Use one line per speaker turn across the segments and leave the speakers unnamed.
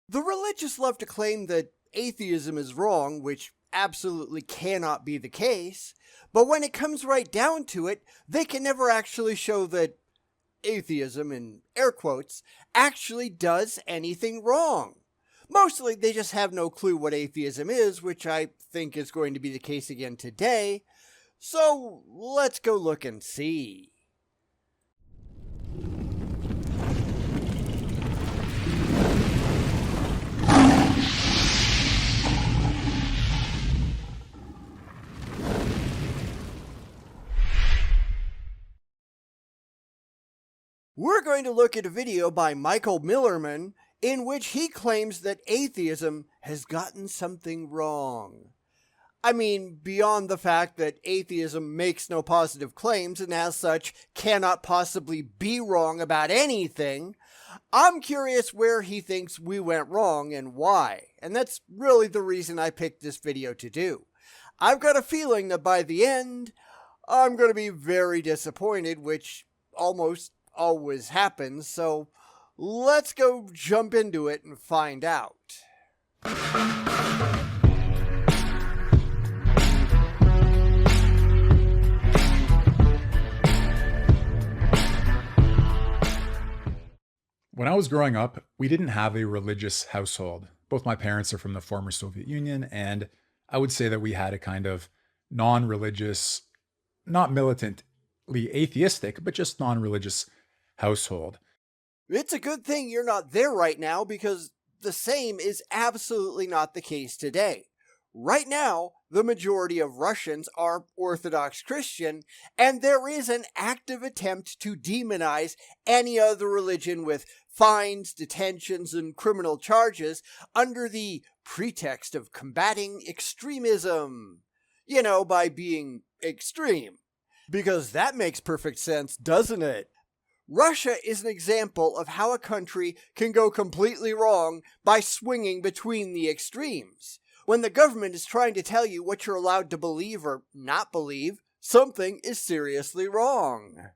The religious love to claim that atheism is wrong, which absolutely cannot be the case, but when it comes right down to it, they can never actually show that atheism, in air quotes, actually does anything wrong. Mostly, they just have no clue what atheism is, which I think is going to be the case again today. So let's go look and see. We're going to look at a video by Michael Millerman in which he claims that atheism has gotten something wrong. I mean, beyond the fact that atheism makes no positive claims and as such cannot possibly be wrong about anything, I'm curious where he thinks we went wrong and why. And that's really the reason I picked this video to do. I've got a feeling that by the end, I'm going to be very disappointed, which almost always happens, so let's go jump into it and find out.
When I was growing up, we didn't have a religious household. Both my parents are from the former Soviet Union, and I would say that we had a kind of non-religious, not militantly atheistic, but just non-religious household.
It's a good thing you're not there right now because the same is absolutely not the case today. Right now, the majority of Russians are Orthodox Christian, and there is an active attempt to demonize any other religion with fines, detentions, and criminal charges under the pretext of combating extremism. You know, by being extreme. Because that makes perfect sense, doesn't it? Russia is an example of how a country can go completely wrong by swinging between the extremes. When the government is trying to tell you what you're allowed to believe or not believe, something is seriously wrong.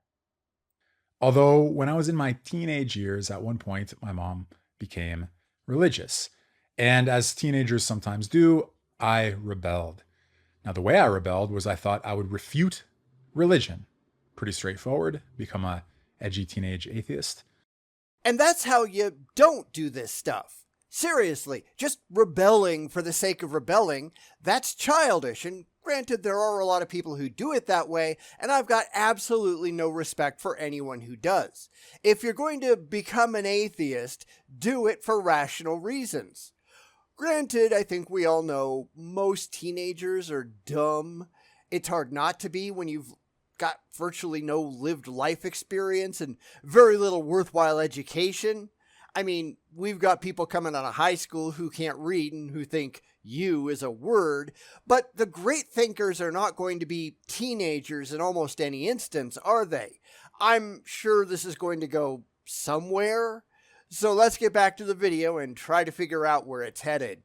Although, when I was in my teenage years, at one point, my mom became religious. And as teenagers sometimes do, I rebelled. Now, the way I rebelled was I thought I would refute religion. Pretty straightforward, become a edgy teenage atheist.
And that's how you don't do this stuff. Seriously, just rebelling for the sake of rebelling, that's childish, and granted there are a lot of people who do it that way, and I've got absolutely no respect for anyone who does. If you're going to become an atheist, do it for rational reasons. Granted, I think we all know most teenagers are dumb. It's hard not to be when you've got virtually no lived life experience and very little worthwhile education. I mean, we've got people coming out of high school who can't read and who think you is a word, but the great thinkers are not going to be teenagers in almost any instance, are they? I'm sure this is going to go somewhere, so let's get back to the video and try to figure out where it's headed.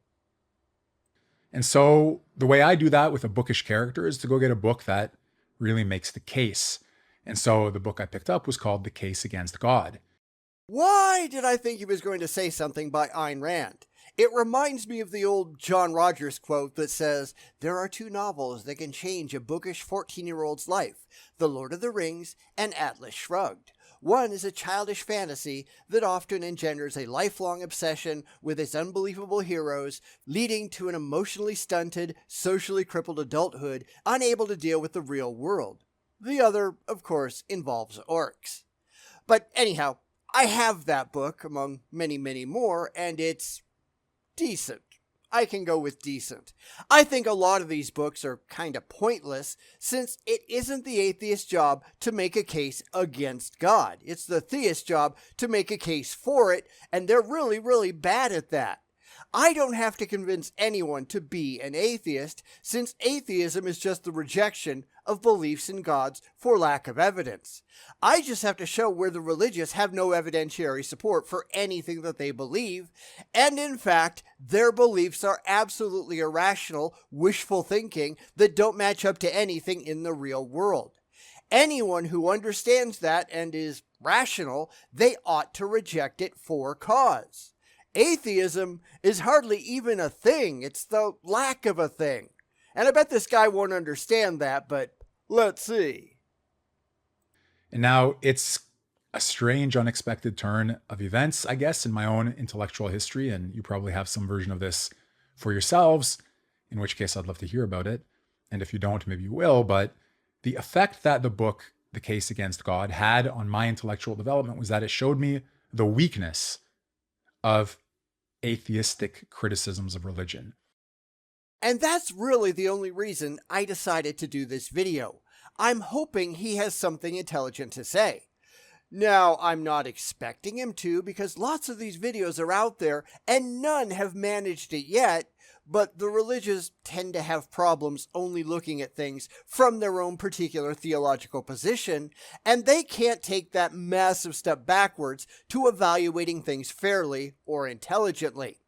And so the way I do that with a bookish character is to go get a book that really makes the case. And so the book I picked up was called The Case Against God.
Why did I think he was going to say something by Ayn Rand? It reminds me of the old John Rogers quote that says, "There are two novels that can change a bookish 14-year-old's life, The Lord of the Rings and Atlas Shrugged. One is a childish fantasy that often engenders a lifelong obsession with its unbelievable heroes, leading to an emotionally stunted, socially crippled adulthood unable to deal with the real world. The other, of course, involves orcs." But anyhow, I have that book, among many, many more, and it's decent. I can go with decent. I think a lot of these books are kind of pointless, since it isn't the atheist's job to make a case against God. It's the theist's job to make a case for it, and they're really, really bad at that. I don't have to convince anyone to be an atheist, since atheism is just the rejection of beliefs in gods for lack of evidence. I just have to show where the religious have no evidentiary support for anything that they believe, and in fact, their beliefs are absolutely irrational, wishful thinking that don't match up to anything in the real world. Anyone who understands that and is rational, they ought to reject it for cause. Atheism is hardly even a thing. It's the lack of a thing. And I bet this guy won't understand that, but let's see.
And now it's a strange, unexpected turn of events, I guess, in my own intellectual history. And you probably have some version of this for yourselves, in which case I'd love to hear about it. And if you don't, maybe you will. But the effect that the book, The Case Against God, had on my intellectual development was that it showed me the weakness of atheistic criticisms of religion.
And that's really the only reason I decided to do this video. I'm hoping he has something intelligent to say. Now, I'm not expecting him to, because lots of these videos are out there and none have managed it yet, but the religious tend to have problems only looking at things from their own particular theological position, and they can't take that massive step backwards to evaluating things fairly or intelligently.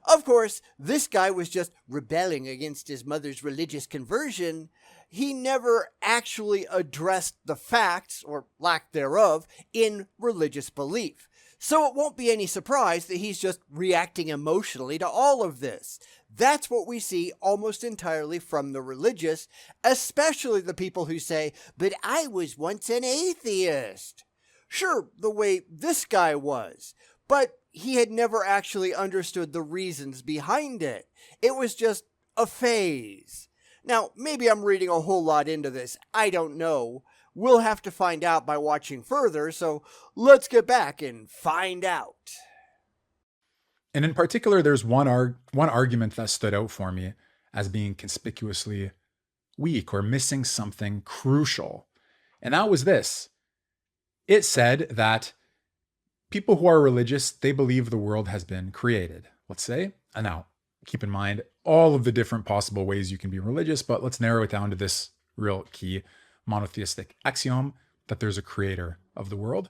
Of course, this guy was just rebelling against his mother's religious conversion. He never actually addressed the facts, or lack thereof, in religious belief. So it won't be any surprise that he's just reacting emotionally to all of this. That's what we see almost entirely from the religious, especially the people who say, "But I was once an atheist." Sure, the way this guy was, but he had never actually understood the reasons behind it. It was just a phase. Now, maybe I'm reading a whole lot into this. I don't know. We'll have to find out by watching further, so let's get back and find out.
And in particular, there's one argument that stood out for me as being conspicuously weak or missing something crucial. And that was this. It said that people who are religious, they believe the world has been created, let's say. And now, keep in mind all of the different possible ways you can be religious, but let's narrow it down to this real key monotheistic axiom that there's a creator of the world.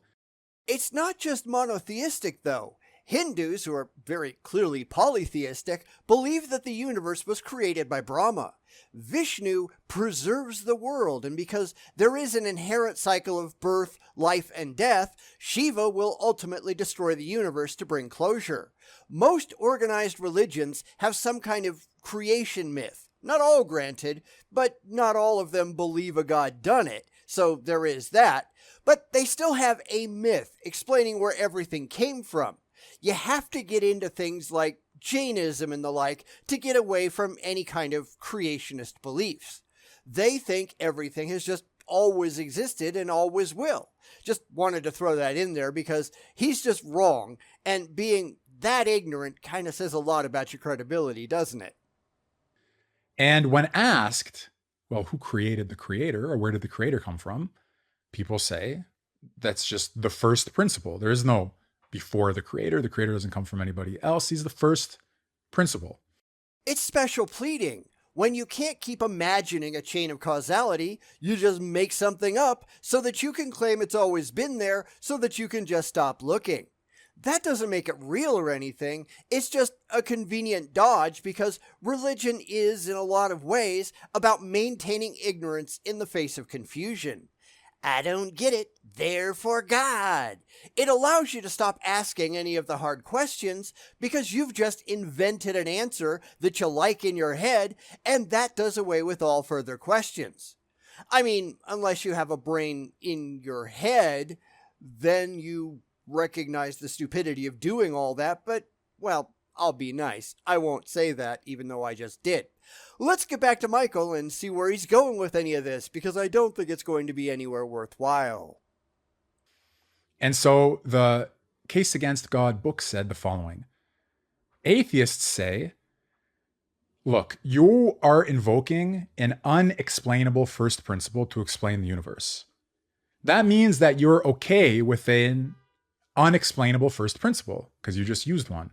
It's not just monotheistic, though. Hindus, who are very clearly polytheistic, believe that the universe was created by Brahma. Vishnu preserves the world, and because there is an inherent cycle of birth, life, and death, Shiva will ultimately destroy the universe to bring closure. Most organized religions have some kind of creation myth. Not all, granted, but not all of them believe a god done it, so there is that. But they still have a myth explaining where everything came from. You have to get into things like Jainism and the like to get away from any kind of creationist beliefs. They think everything has just always existed and always will. Just wanted to throw that in there because he's just wrong, and being that ignorant kind of says a lot about your credibility, doesn't it?
And when asked, well, who created the creator, or where did the creator come from? People say that's just the first principle. There is no before the creator. The creator doesn't come from anybody else. He's the first principle.
It's special pleading. When you can't keep imagining a chain of causality, you just make something up so that you can claim it's always been there so that you can just stop looking. That doesn't make it real or anything. It's just a convenient dodge because religion is, in a lot of ways, about maintaining ignorance in the face of confusion. I don't get it, therefore God. It allows you to stop asking any of the hard questions because you've just invented an answer that you like in your head, and that does away with all further questions. I mean, unless you have a brain in your head, then you recognize the stupidity of doing all that, but, well, I'll be nice. I won't say that, even though I just did. Let's get back to Michael and see where he's going with any of this, because I don't think it's going to be anywhere worthwhile.
And so the Case Against God book said the following. Atheists say, look, you are invoking an unexplainable first principle to explain the universe. That means that you're okay with an unexplainable first principle, because you just used one.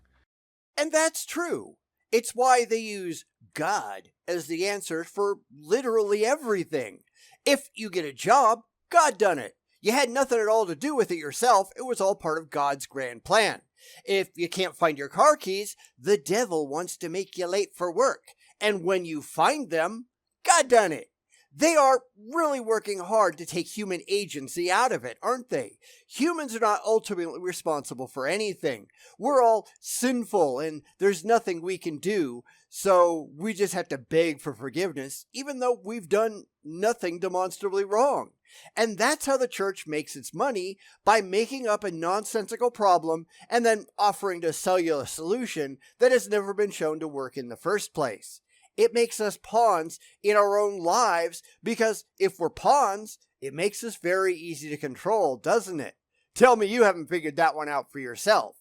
And that's true. It's why they use God as the answer for literally everything. If you get a job, God done it. You had nothing at all to do with it yourself. It was all part of God's grand plan. If you can't find your car keys, the devil wants to make you late for work. And when you find them, God done it. They are really working hard to take human agency out of it, aren't they? Humans are not ultimately responsible for anything. We're all sinful and there's nothing we can do, so we just have to beg for forgiveness, even though we've done nothing demonstrably wrong. And that's how the church makes its money, by making up a nonsensical problem and then offering to sell you a solution that has never been shown to work in the first place. It makes us pawns in our own lives, because if we're pawns, it makes us very easy to control, doesn't it? Tell me you haven't figured that one out for yourself.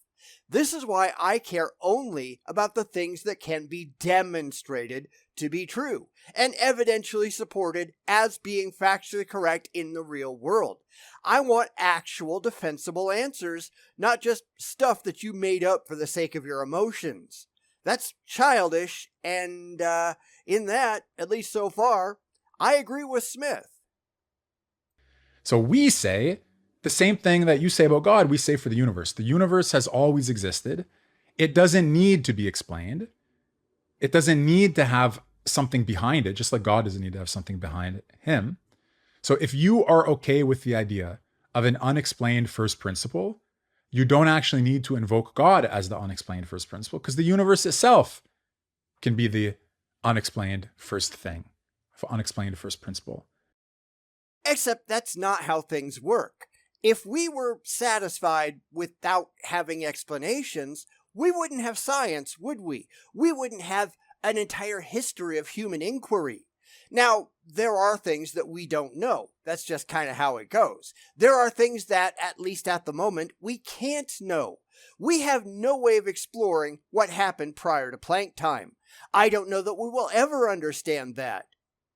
This is why I care only about the things that can be demonstrated to be true and evidentially supported as being factually correct in the real world. I want actual defensible answers, not just stuff that you made up for the sake of your emotions. That's childish, and in that, at least so far, I agree with Smith.
So we say the same thing that you say about God, we say for the universe. The universe has always existed. It doesn't need to be explained. It doesn't need to have something behind it, just like God doesn't need to have something behind him. So if you are okay with the idea of an unexplained first principle, you don't actually need to invoke God as the unexplained first principle, because the universe itself can be the unexplained first thing, unexplained first principle.
Except that's not how things work. If we were satisfied without having explanations, we wouldn't have science, would we? We wouldn't have an entire history of human inquiry. Now, there are things that we don't know. That's just kind of how it goes. There are things that, at least at the moment, we can't know. We have no way of exploring what happened prior to Planck time. I don't know that we will ever understand that.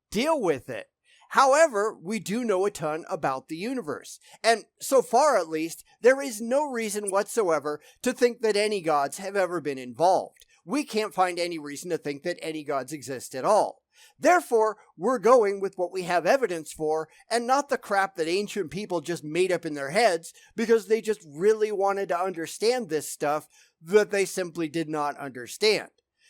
Deal with it. However, we do know a ton about the universe, and so far at least, there is no reason whatsoever to think that any gods have ever been involved. We can't find any reason to think that any gods exist at all. Therefore, we're going with what we have evidence for, and not the crap that ancient people just made up in their heads because they just really wanted to understand this stuff that they simply did not understand.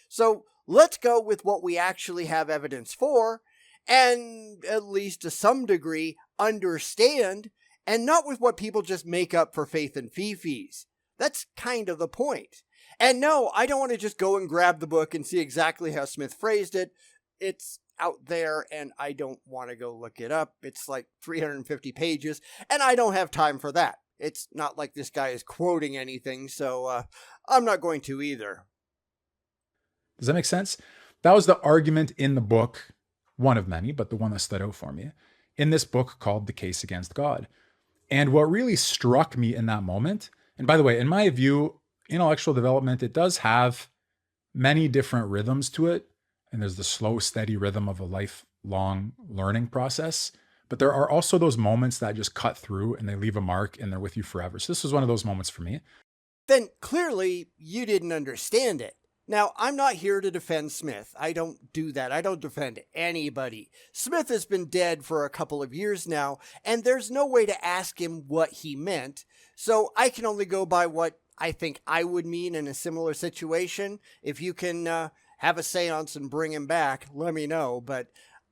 So let's go with what we actually have evidence for, and at least to some degree understand, and not with what people just make up for faith and fee-fees. That's kind of the point. And no, I don't want to just go and grab the book and see exactly how Smith phrased it. It's out there and I don't want to go look it up. It's like 350 pages and I don't have time for that. It's not like this guy is quoting anything, so I'm not going to either.
Does that make sense? That was the argument in the book, one of many, but the one that stood out for me, in this book called The Case Against God. And what really struck me in that moment, and by the way, in my view, intellectual development, it does have many different rhythms to it. And there's the slow, steady rhythm of a lifelong learning process. But there are also those moments that just cut through and they leave a mark and they're with you forever. So this was one of those moments for me.
Then clearly you didn't understand it. Now, I'm not here to defend Smith. I don't do that. I don't defend anybody. Smith has been dead for a couple of years now, and there's no way to ask him what he meant. So I can only go by what I think I would mean in a similar situation. If you can have a seance and bring him back, let me know. But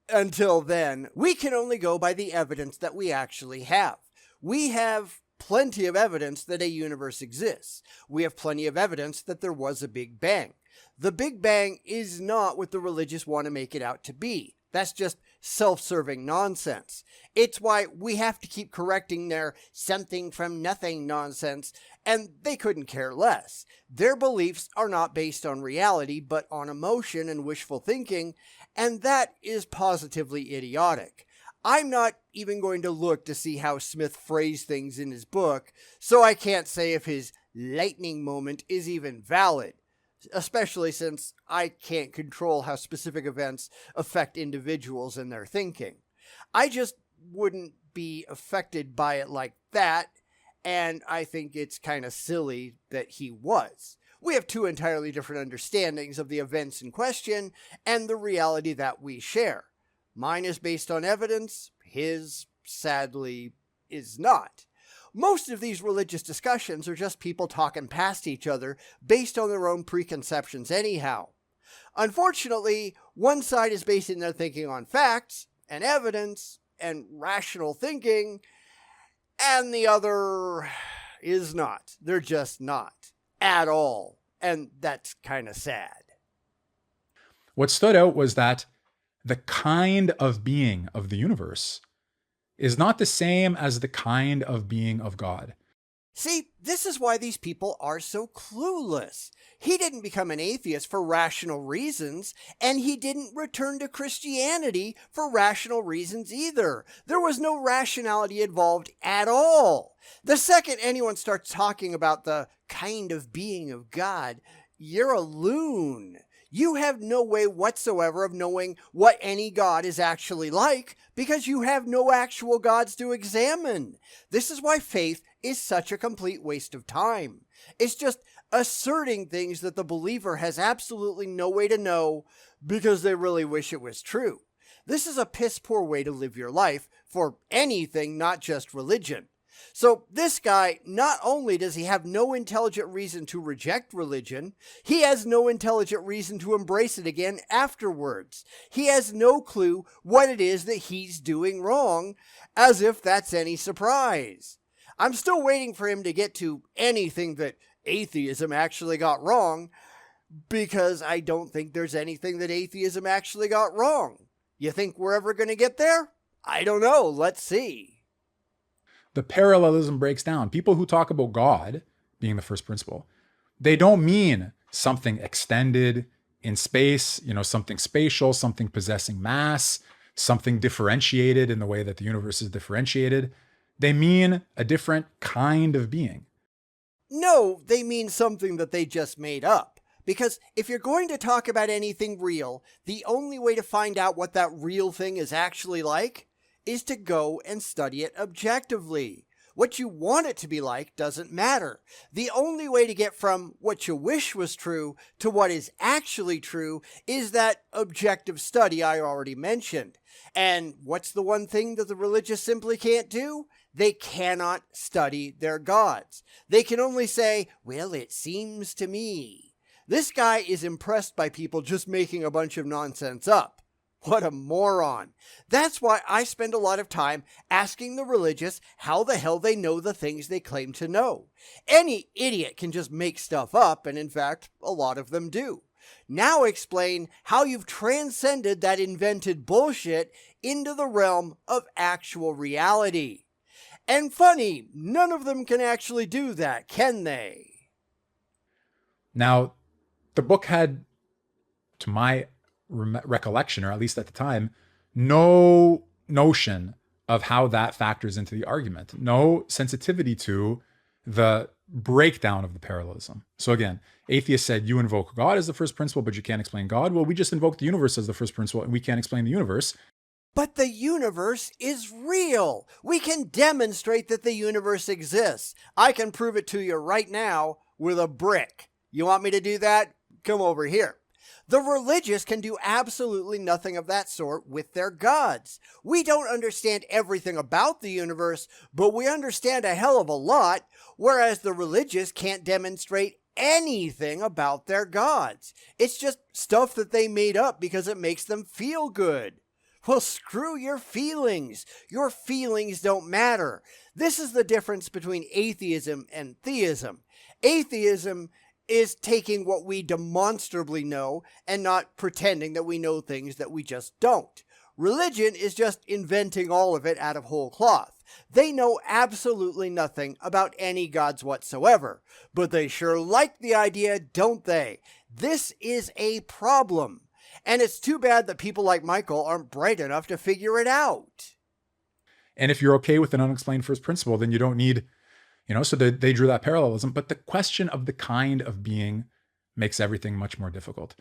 until then, we can only go by the evidence that we actually have. We have plenty of evidence that a universe exists. We have plenty of evidence that there was a Big Bang. The Big Bang is not what the religious want to make it out to be. That's just self-serving nonsense. It's why we have to keep correcting their something from nothing nonsense, and they couldn't care less. Their beliefs are not based on reality, but on emotion and wishful thinking, and that is positively idiotic. I'm not even going to look to see how Smith phrased things in his book, so I can't say if his lightning moment is even valid. Especially since I can't control how specific events affect individuals and their thinking. I just wouldn't be affected by it like that, and I think it's kind of silly that he was. We have two entirely different understandings of the events in question and the reality that we share. Mine is based on evidence, his, sadly, is not. Most of these religious discussions are just people talking past each other based on their own preconceptions anyhow. Unfortunately, one side is basing their thinking on facts, and evidence and rational thinking, and the other is not. They're just not at all. And that's kind of sad.
What stood out was that the kind of being of the universe is not the same as the kind of being of God.
See, this is why these people are so clueless. He didn't become an atheist for rational reasons, and he didn't return to Christianity for rational reasons either. There was no rationality involved at all. The second anyone starts talking about the kind of being of God, you're a loon. You have no way whatsoever of knowing what any God is actually like because you have no actual gods to examine. This is why faith is such a complete waste of time. It's just asserting things that the believer has absolutely no way to know because they really wish it was true. This is a piss poor way to live your life for anything, not just religion. So this guy, not only does he have no intelligent reason to reject religion, he has no intelligent reason to embrace it again afterwards. He has no clue what it is that he's doing wrong, as if that's any surprise. I'm still waiting for him to get to anything that atheism actually got wrong, because I don't think there's anything that atheism actually got wrong. You think we're ever going to get there? I don't know. Let's see.
The parallelism breaks down. People who talk about God being the first principle, they don't mean something extended in space, something spatial, something possessing mass, something differentiated in the way that the universe is differentiated. They mean a different kind of being.
No, they mean something that they just made up. Because if you're going to talk about anything real, the only way to find out what that real thing is actually like is to go and study it objectively. What you want it to be like doesn't matter. The only way to get from what you wish was true to what is actually true is that objective study I already mentioned. And what's the one thing that the religious simply can't do? They cannot study their gods. They can only say, well, it seems to me. This guy is impressed by people just making a bunch of nonsense up. What a moron. That's why I spend a lot of time asking the religious how the hell they know the things they claim to know. Any idiot can just make stuff up, and in fact, a lot of them do. Now explain how you've transcended that invented bullshit into the realm of actual reality. And funny, none of them can actually do that, can they?
Now, the book had, to my recollection, or at least at the time, no notion of how that factors into the argument, no sensitivity to the breakdown of the parallelism. So again, atheists said, you invoke God as the first principle, but you can't explain God. Well, we just invoke the universe as the first principle, and we can't explain the universe.
But the universe is real. We can demonstrate that the universe exists. I can prove it to you right now with a brick. You want me to do that? Come over here. The religious can do absolutely nothing of that sort with their gods. We don't understand everything about the universe, but we understand a hell of a lot, whereas the religious can't demonstrate anything about their gods. It's just stuff that they made up because it makes them feel good. Well, screw your feelings. Your feelings don't matter. This is the difference between atheism and theism. Atheism is taking what we demonstrably know and not pretending that we know things that we just don't. Religion is just inventing all of it out of whole cloth. They know absolutely nothing about any gods whatsoever, but they sure like the idea, don't they? This is a problem, and it's too bad that people like Michael aren't bright enough to figure it out.
And if you're okay with an unexplained first principle, then you don't need, so they drew that parallelism. But the question of the kind of being makes everything much more difficult.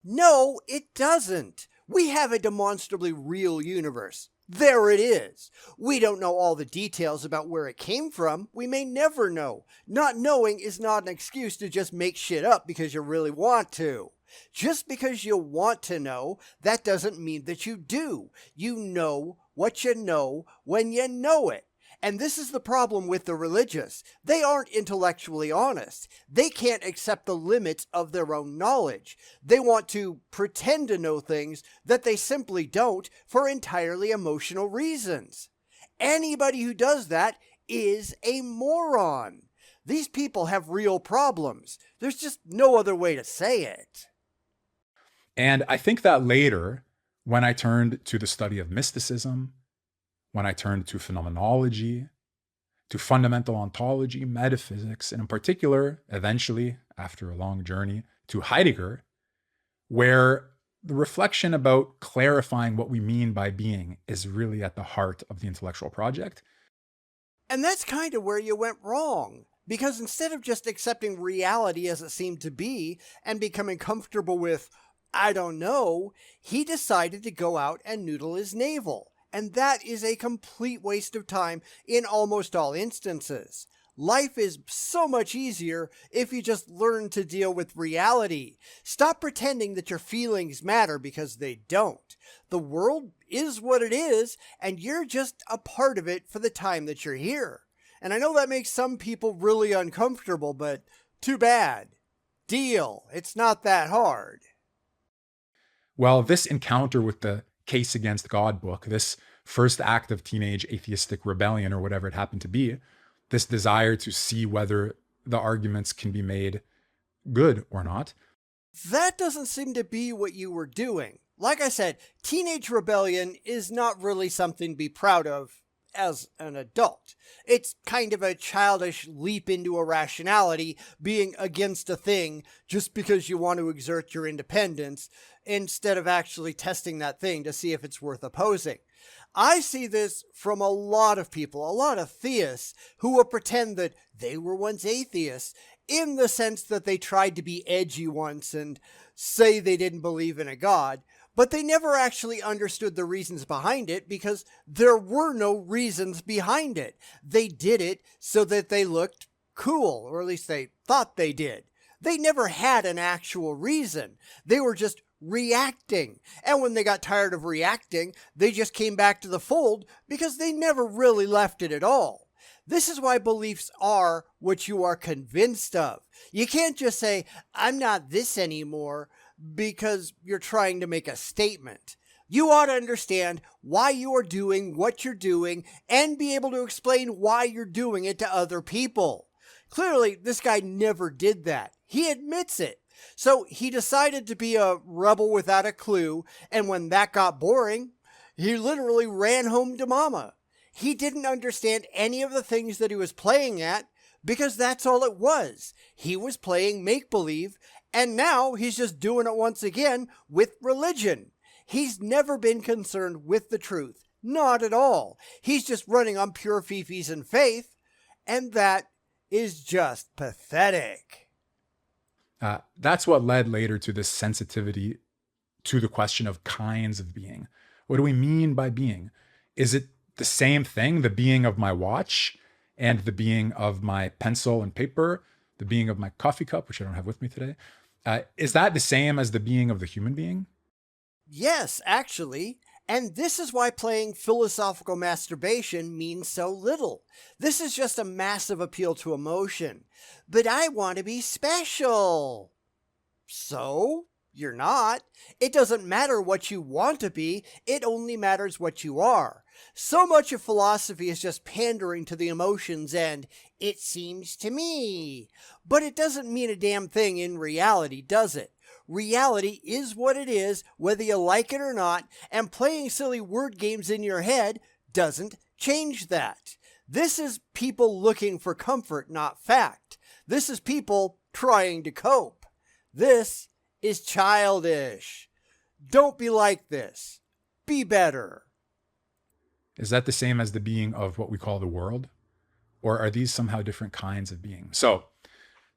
No, it doesn't. We have a demonstrably real universe. There it is. We don't know all the details about where it came from. We may never know. Not knowing is not an excuse to just make shit up because you really want to. Just because you want to know, that doesn't mean that you do. You know what you know when you know it. And this is the problem with the religious. They aren't intellectually honest. They can't accept the limits of their own knowledge. They want to pretend to know things that they simply don't for entirely emotional reasons. Anybody who does that is a moron. These people have real problems. There's just no other way to say it.
And I think that later, when I turned to the study of mysticism, when I turned to phenomenology, to fundamental ontology, metaphysics, and in particular, eventually, after a long journey, to Heidegger, where the reflection about clarifying what we mean by being is really at the heart of the intellectual project.
And that's kind of where you went wrong. Because instead of just accepting reality as it seemed to be and becoming comfortable with, I don't know, he decided to go out and noodle his navel. And that is a complete waste of time in almost all instances. Life is so much easier if you just learn to deal with reality. Stop pretending that your feelings matter because they don't. The world is what it is, and you're just a part of it for the time that you're here. And I know that makes some people really uncomfortable, but too bad. Deal. It's not that hard.
Well, this encounter with the Case Against God book, this first act of teenage atheistic rebellion or whatever it happened to be, this desire to see whether the arguments can be made good or not.
That doesn't seem to be what you were doing. Like I said, teenage rebellion is not really something to be proud of as an adult. It's kind of a childish leap into irrationality, being against a thing just because you want to exert your independence instead of actually testing that thing to see if it's worth opposing. I see this from a lot of people, a lot of theists who will pretend that they were once atheists in the sense that they tried to be edgy once and say they didn't believe in a God, but they never actually understood the reasons behind it because there were no reasons behind it. They did it so that they looked cool, or at least they thought they did. They never had an actual reason. They were just reacting. And when they got tired of reacting, they just came back to the fold because they never really left it at all. This is why beliefs are what you are convinced of. You can't just say, I'm not this anymore, because you're trying to make a statement. You ought to understand why you are doing what you're doing and be able to explain why you're doing it to other people. Clearly, this guy never did that. He admits it. So he decided to be a rebel without a clue, and when that got boring, he literally ran home to mama. He didn't understand any of the things that he was playing at because that's all it was. He was playing make-believe, and now he's just doing it once again with religion. He's never been concerned with the truth. Not at all. He's just running on pure fifis and faith, and that is just pathetic.
That's what led later to this sensitivity to the question of kinds of being. What do we mean by being? Is it the same thing, the being of my watch and the being of my pencil and paper, the being of my coffee cup, which I don't have with me today? Is that the same as the being of the human being?
Yes, actually. And this is why playing philosophical masturbation means so little. This is just a massive appeal to emotion. But I want to be special. So? You're not. It doesn't matter what you want to be, it only matters what you are. So much of philosophy is just pandering to the emotions and, it seems to me. But it doesn't mean a damn thing in reality, does it? Reality is what it is, whether you like it or not, and playing silly word games in your head doesn't change that. This is people looking for comfort, not fact. This is people trying to cope. This is childish. Don't be like this. Be better.
Is that the same as the being of what we call the world? Or are these somehow different kinds of being? So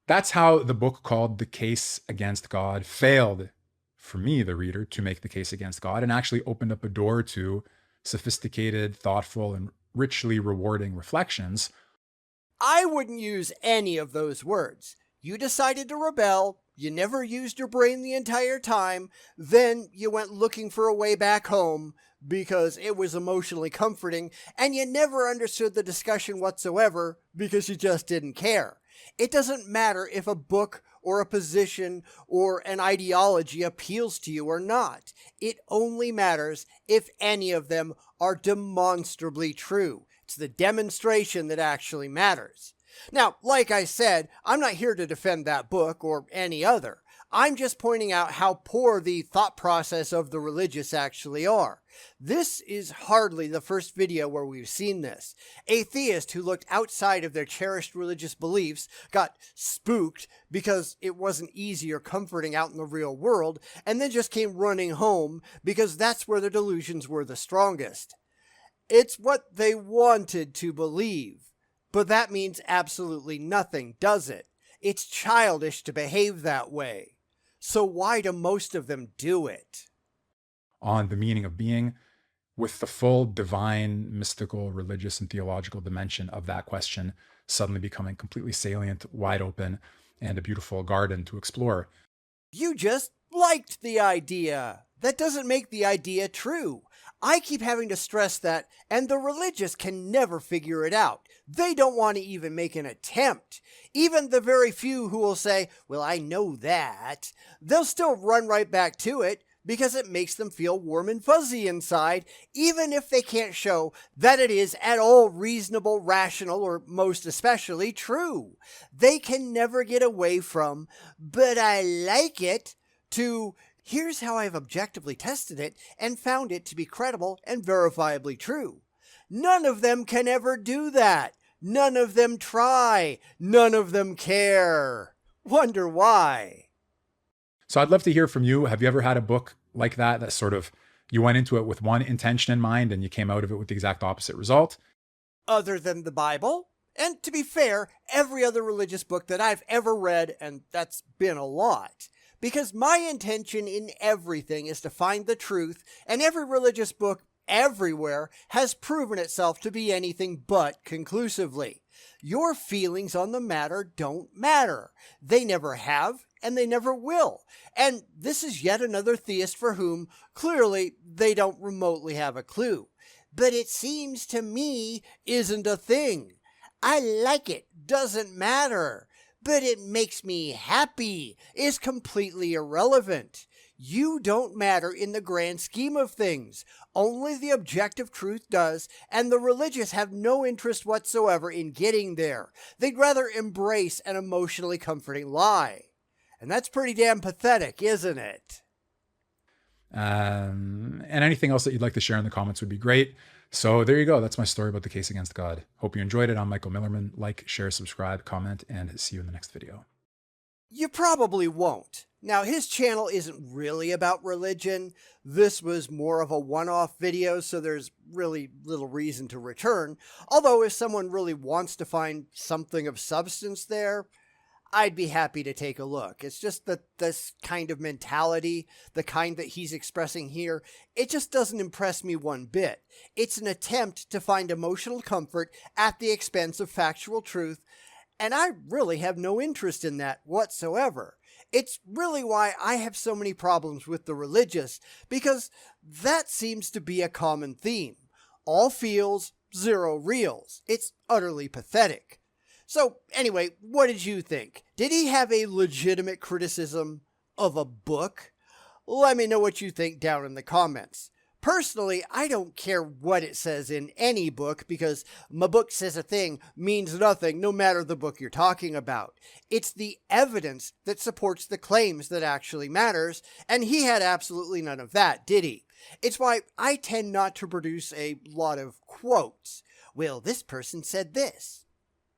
that's how the book called The Case Against God failed, for me, the reader, to make the case against God and actually opened up a door to sophisticated, thoughtful, and richly rewarding reflections.
I wouldn't use any of those words. You decided to rebel, You never used your brain the entire time. Then you went looking for a way back home because it was emotionally comforting, and you never understood the discussion whatsoever because you just didn't care. It doesn't matter if a book or a position or an ideology appeals to you or not. It only matters if any of them are demonstrably true. It's the demonstration that actually matters. Now, like I said, I'm not here to defend that book or any other. I'm just pointing out how poor the thought process of the religious actually are. This is hardly the first video where we've seen this. A theist who looked outside of their cherished religious beliefs got spooked because it wasn't easy or comforting out in the real world, and then just came running home because that's where their delusions were the strongest. It's what they wanted to believe. But that means absolutely nothing, does it? It's childish to behave that way. So why do most of them do it?
On the meaning of being, with the full divine, mystical, religious, and theological dimension of that question suddenly becoming completely salient, wide open, and a beautiful garden to explore.
You just liked the idea. That doesn't make the idea true. I keep having to stress that, and the religious can never figure it out. They don't want to even make an attempt. Even the very few who will say, well, I know that, they'll still run right back to it because it makes them feel warm and fuzzy inside, even if they can't show that it is at all reasonable, rational, or most especially true. They can never get away from, but I like it, to here's how I've objectively tested it and found it to be credible and verifiably true. None of them can ever do that. None of them try. None of them care. Wonder why.
So I'd love to hear from you. Have you ever had a book like that sort of, you went into it with one intention in mind and you came out of it with the exact opposite result?
Other than the Bible? And to be fair, every other religious book that I've ever read, and that's been a lot. Because my intention in everything is to find the truth, and every religious book everywhere has proven itself to be anything but conclusively. Your feelings on the matter don't matter. They never have, and they never will. And this is yet another theist for whom, clearly, they don't remotely have a clue. But it seems to me isn't a thing. I like it, doesn't matter. But it makes me happy, is completely irrelevant. You don't matter in the grand scheme of things. Only the objective truth does, and the religious have no interest whatsoever in getting there. They'd rather embrace an emotionally comforting lie. And that's pretty damn pathetic, isn't it?
And anything else that you'd like to share in the comments would be great. So there you go. That's my story about the case against God. Hope you enjoyed it. I'm Michael Millerman. Like, share, subscribe, comment, and see you in the next video.
You probably won't. Now, his channel isn't really about religion. This was more of a one-off video, so there's really little reason to return. Although if someone really wants to find something of substance there, I'd be happy to take a look. It's just that this kind of mentality, the kind that he's expressing here, it just doesn't impress me one bit. It's an attempt to find emotional comfort at the expense of factual truth, and I really have no interest in that whatsoever. It's really why I have so many problems with the religious, because that seems to be a common theme. All feels, zero reals. It's utterly pathetic. So anyway, what did you think? Did he have a legitimate criticism of a book? Let me know what you think down in the comments. Personally, I don't care what it says in any book, because my book says a thing means nothing no matter the book you're talking about. It's the evidence that supports the claims that actually matters, and he had absolutely none of that, did he? It's why I tend not to produce a lot of quotes. Well, this person said this.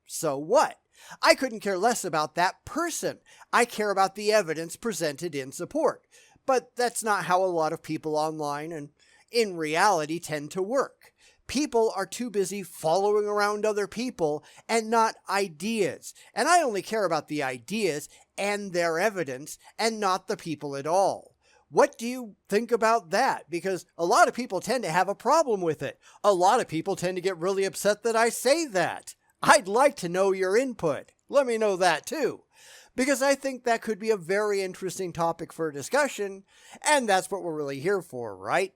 So what? I couldn't care less about that person. I care about the evidence presented in support. But that's not how a lot of people online and in reality tend to work. People are too busy following around other people and not ideas. And I only care about the ideas and their evidence and not the people at all. What do you think about that? Because a lot of people tend to have a problem with it. A lot of people tend to get really upset that I say that. I'd like to know your input. Let me know that too. because I think that could be a very interesting topic for discussion, and that's what we're really here for, right?